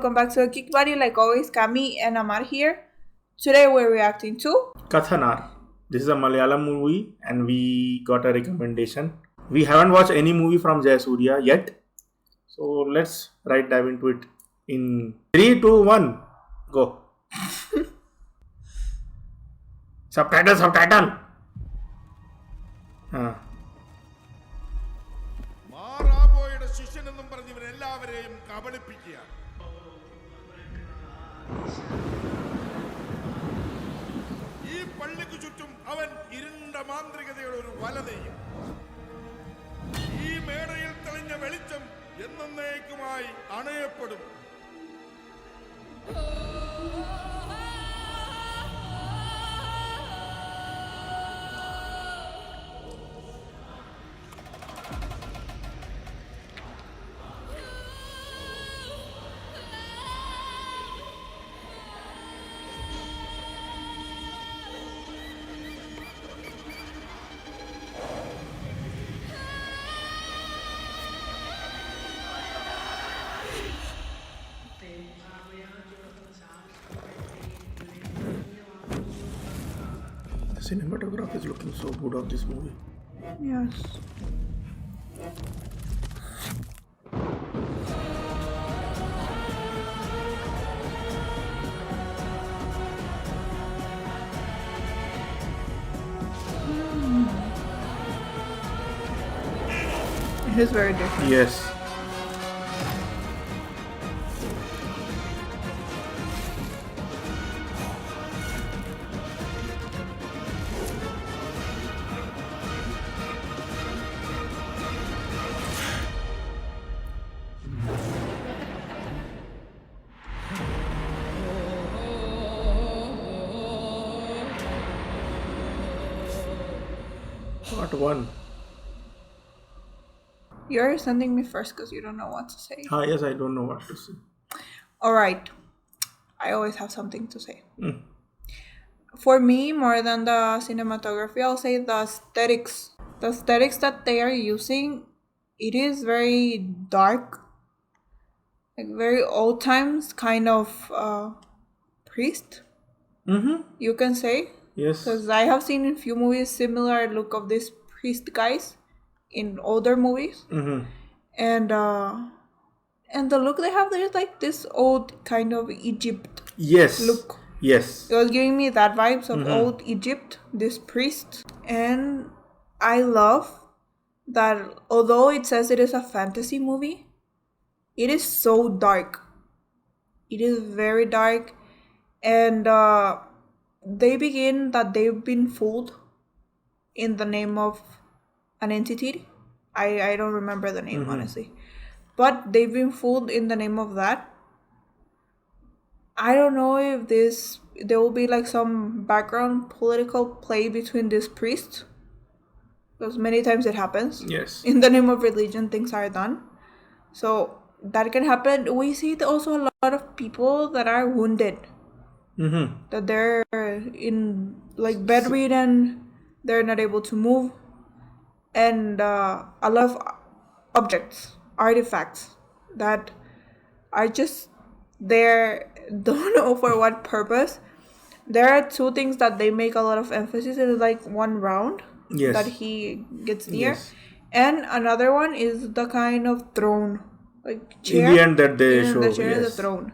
welcome back to GEEKBUDDY. Like always, Kami and Amar here. Today we're reacting to Kathanar. This is a Malayalam movie and we got a recommendation. We haven't watched any movie from Jayasurya yet. So let's dive into it in 3, 2, 1. Go. Subtitle. മാറാബോയുടെ ശിഷ്യനെന്നും പറഞ്ഞ് ഇവരെല്ലാവരെയും കബളിപ്പിക്കുക. ഈ പള്ളിക്ക് ചുറ്റും അവൻ ഇരുണ്ട മാന്ത്രികതയുടെ ഒരു വല നെയ്യും. ഈ മേടയിൽ തെളിഞ്ഞ വെളിച്ചം എന്നേക്കുമായി അണയപ്പെടും. The cinematography is looking so good of this movie. yes. It is very different. Yes. Part 1. You're sending me first because you don't know what to say. Yes, I don't know what to say. Alright. I always have something to say. For me, more than the cinematography, I'll say the aesthetics. The aesthetics that they are using, it is very dark. Like very old times kind of priest, you can say. Yes. Because I have seen in few movies similar look of these priest guys in older movies. And the look they have, there's like this old kind of Egypt Yes. look. Yes. It was giving me that vibes of old Egypt, this priest. And I love that although it says it is a fantasy movie, it is so dark. It is very dark. And they begin that they've been fooled in the name of an entity. I don't remember the name, honestly. But they've been fooled in the name of that. I don't know if there will be like some background political play between these priests. Because many times it happens. Yes. In the name of religion, things are done. So that can happen. We see also a lot of people that are wounded. That they're in like bedridden, they're not able to move. And a lot of objects, artifacts that are just there, don't know for what purpose. There are two things that they make a lot of emphasis in, like one round that he gets near. Yes. And another one is the kind of throne, like chair. In the end that they show. The chair is Yes. a throne.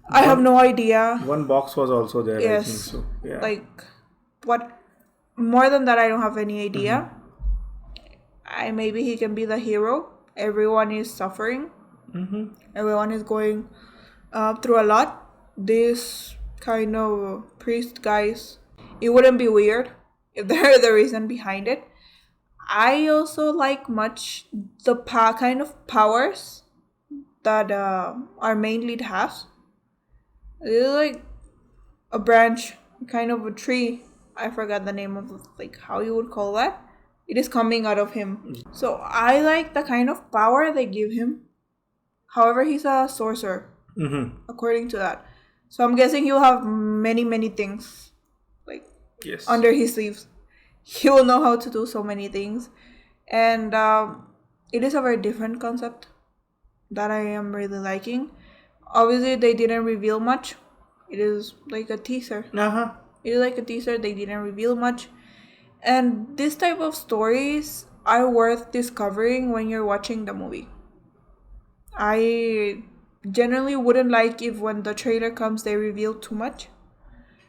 I have no idea. One box was also there, Yes. I think so. Yeah. Like what? More than that, I don't have any idea. Maybe he can be the hero. Everyone is suffering. Everyone is going through a lot. This kind of priest guys, it wouldn't be weird if they're the reason behind it. I also like much the kind of powers that our main lead has. It's like a branch, kind of a tree. I forgot the name of like how you would call that. It is coming out of him. So I like the kind of power they give him. However, he's a sorcerer, according to that. So I'm guessing he'll have many things like under his sleeves. He will know how to do so many things. And it is a very different concept that I am really liking. obviously they didn't reveal much. It is like a teaser. Uh-huh. It is like a teaser. They didn't reveal much. And this type of stories are worth discovering when you're watching the movie. I generally wouldn't like if when the trailer comes they reveal too much.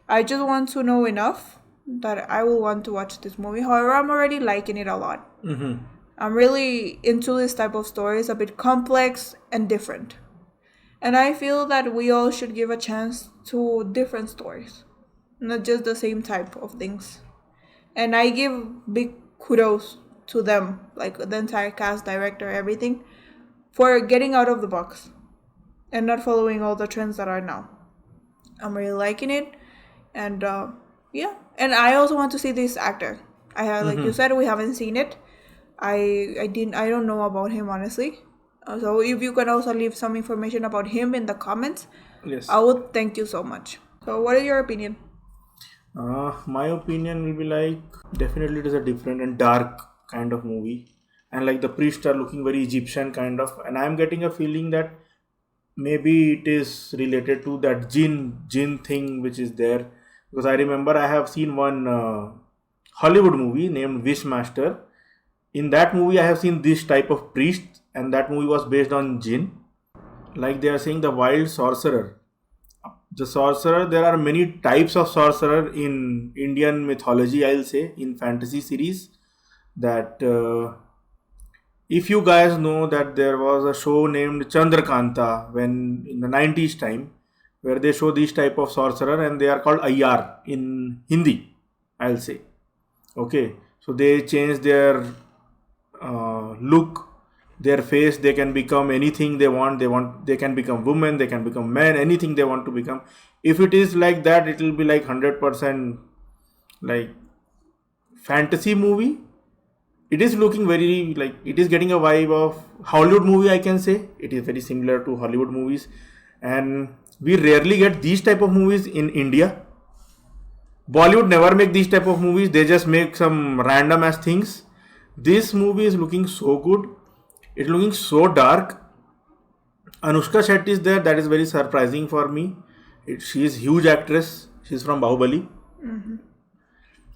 I just want to know enough that I will want to watch this movie. However, I'm already liking it a lot. I'm really into this type of stories, a bit complex and different. And I feel that we all should give a chance to different stories, not just the same type of things. And I give big kudos to them, like the entire cast, director, everything, for getting out of the box and not following all the trends that are now. I'm really liking it. And yeah, and I also want to see this actor. I have, like you said, we haven't seen it. I don't know about him, honestly. So if you can also leave some information about him in the comments, Yes. I would thank you so much. So what is your opinion? My opinion will be like, definitely it is a different and dark kind of movie, and like the priests are looking very Egyptian kind of, and I'm getting a feeling that maybe it is related to that jinn thing which is there, because I remember I have seen one Hollywood movie named Wishmaster. In that movie I have seen this type of priest, and that movie was based on jinn. Like they are saying the wild sorcerer. The sorcerer, there are many types of sorcerer in Indian mythology, I'll say, in fantasy series. That if you guys know that there was a show named Chandrakanta when in the 90s time, where they show this type of sorcerer and they are called Ayyar in Hindi, I'll say. Okay, so they change their look, their face. They can become anything they want. They can become women, they can become men, anything they want to become. If it is like that, it will be like 100% like fantasy movie. It is looking very like, it is getting a vibe of Hollywood movie, I can say. It is very similar to Hollywood movies, and we rarely get these type of movies in India. Bollywood never make these type of movies. They just make some random ass things. This movie is looking so good. It's looking so dark. Anushka Shetty is there. That is very surprising for me. She is huge actress. She's from Bahubali.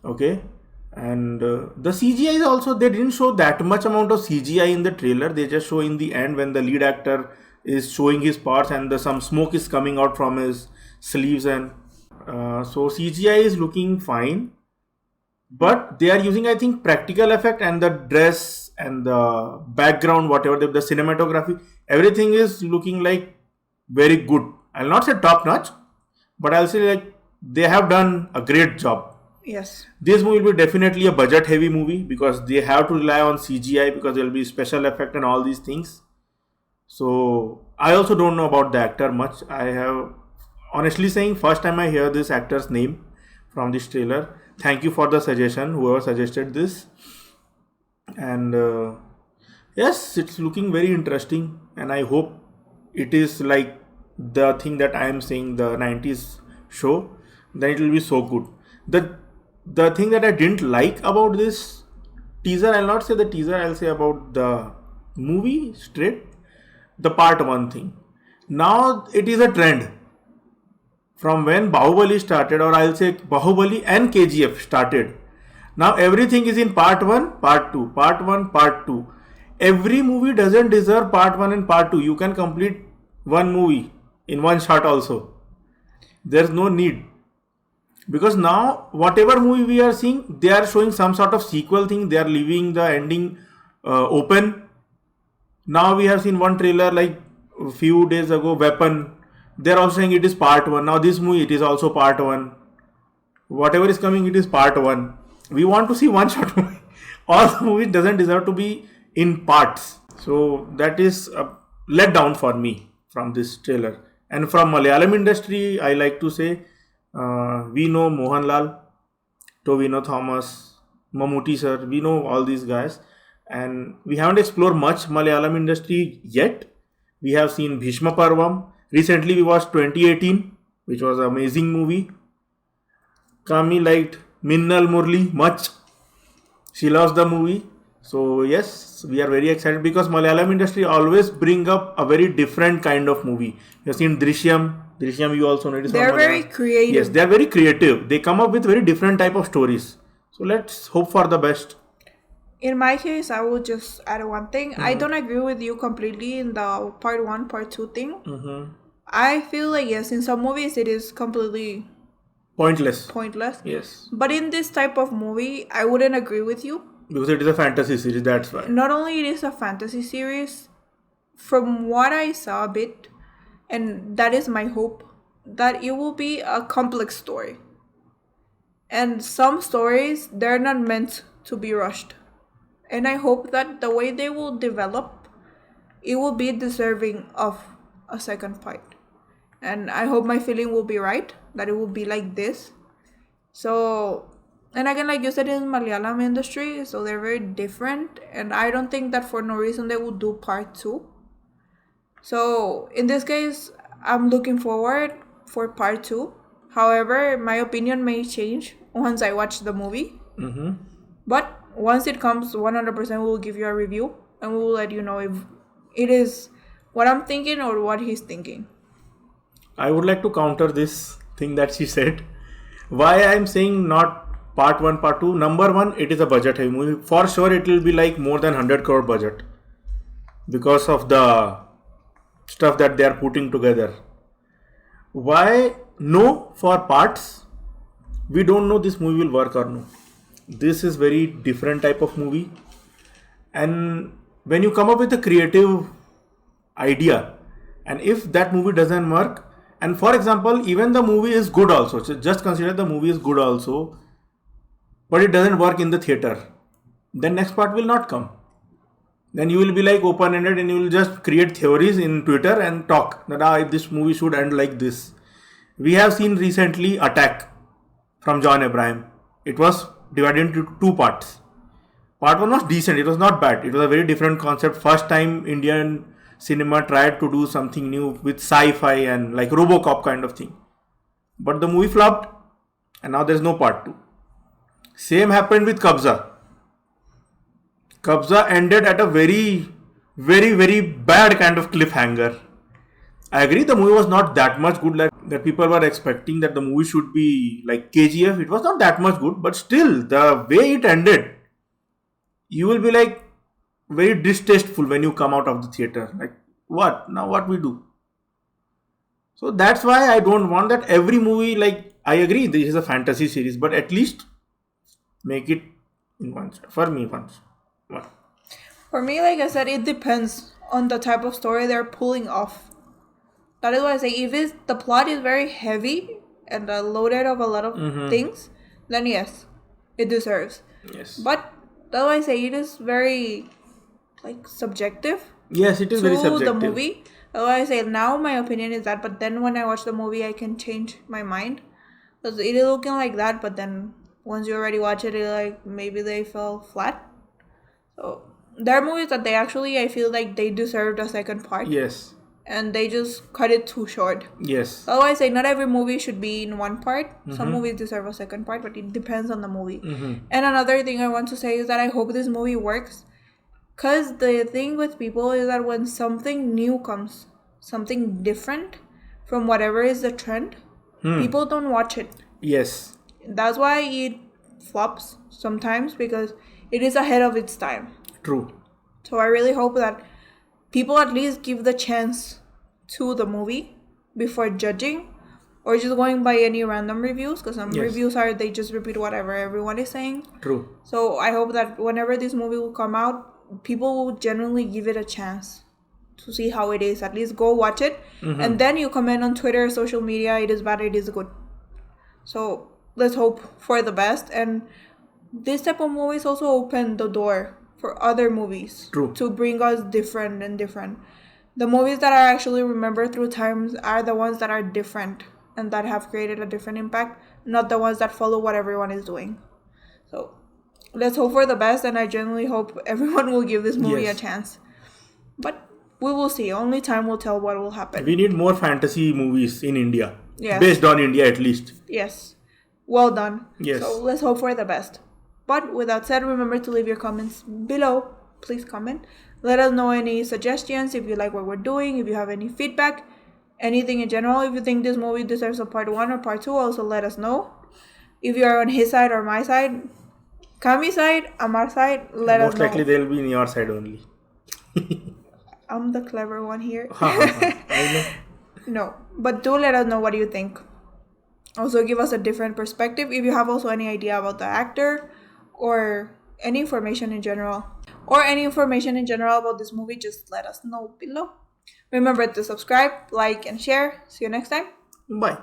Okay. And the CGI is also, they didn't show that much amount of CGI in the trailer. They just show in the end when the lead actor is showing his parts and some smoke is coming out from his sleeves, and so CGI is looking fine. But they are using, I think, practical effect, and the dress and the background, whatever, the cinematography, everything is looking like very good. I'll not say top notch, but I'll say like they have done a great job. Yes. This movie will be definitely a budget heavy movie because they have to rely on CGI because there will be special effect and all these things. So I also don't know about the actor much. I have, honestly saying, first time I hear this actor's name from this trailer. Thank you for the suggestion, whoever suggested this. And yes, it's looking very interesting, and I hope it is like the thing that I am saying, the 90s show. Then it will be so good. The thing that I didn't like about this teaser, I'll not say the teaser, I'll say about the movie straight, the part 1 thing. Now it is a trend. From when Bahubali started, or I'll say Bahubali and KGF started, now everything is in part 1, part 2, part 1, part 2. Every movie doesn't deserve part 1 and part 2. You can complete one movie in one shot also. There's no need. Because now, whatever movie we are seeing, they are showing some sort of sequel thing. They are leaving the ending open. Now we have seen one trailer like a few days ago, Weapon. They are also saying it is part 1. Now this movie, it is also part 1. Whatever is coming, it is part 1. We want to see one shot movie. All the movies doesn't deserve to be in parts. So that is a letdown for me from this trailer. And from Malayalam industry, I like to say, we know Mohanlal, Tovino Thomas, Mammootty sir, we know all these guys, and we haven't explored much Malayalam industry yet. We have seen Bhishma Parvam. Recently we watched 2018, which was an amazing movie. Kami liked Minnal Murli much. She loves the movie. So yes, we are very excited because Malayalam industry always bring up a very different kind of movie. You have seen Drishyam. Drishyam, you also know it is from They're very Malayalam. creative. Yes, they are very creative. They come up with very different type of stories. So let's hope for the best. In my case, I will just add one thing. I don't agree with you completely in the part 1, part 2 thing. I feel like, yes, in some movies it is completely Pointless. Yes. But in this type of movie, I wouldn't agree with you. Because it is a fantasy series, that's why. Not only it is a fantasy series, from what I saw a bit, and that is my hope, that it will be a complex story. And some stories, they're not meant to be rushed. And I hope that the way they will develop, it will be deserving of a second part. And I hope my feeling will be right, that it will be like this. So, and again, like you said, in Malayalam industry, so they're very different. And I don't think that for no reason they will do part 2. So, in this case, I'm looking forward for part 2. However, my opinion may change once I watch the movie. But once it comes, 100% we will give you a review. And we will let you know if it is what I'm thinking or what he's thinking. I would like to counter this thing that she said. Why I'm saying not part 1, part 2. Number 1, it is a budget heavy movie. For sure, it will be like more than 100 crore budget. Because of the stuff that they are putting together. Why no for parts? We don't know this movie will work or no. This is very different type of movie. And when you come up with a creative idea, and if that movie doesn't work, and for example, even the movie is good also. So just consider the movie is good also, but it doesn't work in the theater. Then next part will not come. Then you will be like open-ended and you will just create theories in Twitter and talk that this movie should end like this. We have seen recently Attack from John Abraham. It was divided into 2 parts. Part 1 was decent. It was not bad. It was a very different concept. First time Indian cinema tried to do something new with sci-fi and like RoboCop kind of thing. But the movie flopped and now there is no part 2. Same happened with Kabza. Kabza ended at a very, very, very bad kind of cliffhanger. I agree the movie was not that much good like that people were expecting that the movie should be like KGF. It was not that much good, but still the way it ended, you will be like very distasteful when you come out of the theater. Like, what? Now what we do? So that's why I don't want that every movie, like, I agree this is a fantasy series, but at least make it in one shot. For me, once. For me, like I said, it depends on the type of story they're pulling off. That is why I say, if the plot is very heavy and loaded of a lot of things, then yes, it deserves. Yes. But that's why I say it is very like subjective. Yes, it is very subjective. The movie. That's why I say now my opinion is that, but then when I watch the movie, I can change my mind. Because it is looking like that, but then once you already watch it, like maybe they fell flat. So there are movies that they actually, I feel like they deserved a second part. Yes. And they just cut it too short. Yes. That's why I say not every movie should be in one part. Some movies deserve a second part, but it depends on the movie. And another thing I want to say is that I hope this movie works. Because the thing with people is that when something new comes, something different from whatever is the trend, people don't watch it. Yes. That's why it flops sometimes, because it is ahead of its time. True. So I really hope that people at least give the chance to the movie before judging or just going by any random reviews, because some reviews they just repeat whatever everyone is saying. True. So I hope that whenever this movie will come out, people will genuinely give it a chance to see how it is. At least go watch it, and then you comment on Twitter, social media, it is bad, it is good. So let's hope for the best. And this type of movies also open the door for other movies. True. To bring us different. The movies that are actually remembered through times are the ones that are different and that have created a different impact, not the ones that follow what everyone is doing. So let's hope for the best, and I genuinely hope everyone will give this movie a chance. But we will see. Only time will tell what will happen. We need more fantasy movies in India. Yes. Based on India at least. Yes. Well done. Yes. So let's hope for the best. But with that said, remember to leave your comments below. Please comment. Let us know any suggestions, if you like what we're doing, if you have any feedback, anything in general. If you think this movie deserves a part 1 or part 2, also let us know. If you are on his side or my side, Kami's side, Amar's side, let us know. Most likely they'll be on your side only. I'm the clever one here. I know. No, but do let us know what you think. Also give us a different perspective. If you have also any idea about the actor or any information in general, about this movie, just let us know below. Remember to subscribe, like, and share. See you next time. Bye.